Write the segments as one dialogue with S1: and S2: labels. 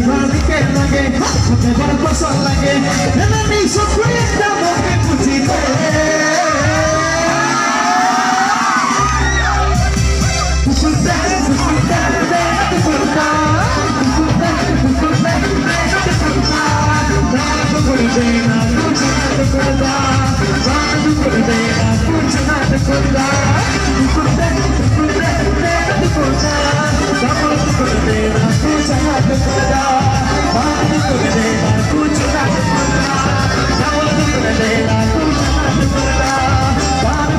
S1: वाली के लगे मुझे बड़ा पसंद लगे मैंने नहीं सुपीता मोके पूछी ले तुकुलता तुकुलता तुकुलता तुकुलता तुकुलता तुकुलता तुकुलते ना कुछ ना तुकुलता तुकुलते ना कुछ ना तुकुलता तुकुलता तुकुलता तुकुलता तुकुलते ना कुछ ना तुकुलता तुकुलते ना कुछ ना तुकुलता तुकुलते ना कुछ ना तुकुलता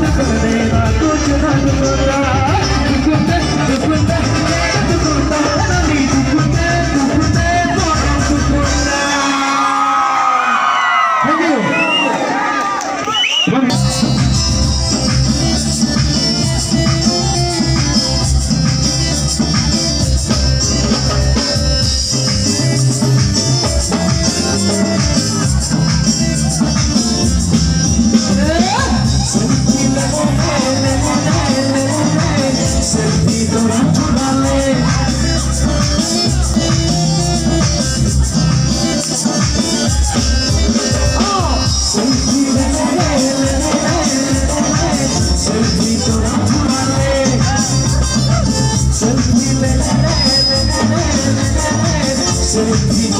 S1: तुकुलते ना कुछ ना तुकुलता तुकुलते तुकुलते तुकुलता नहीं तुकुलते तुकुलते तुकुलता Thank you. Selfie,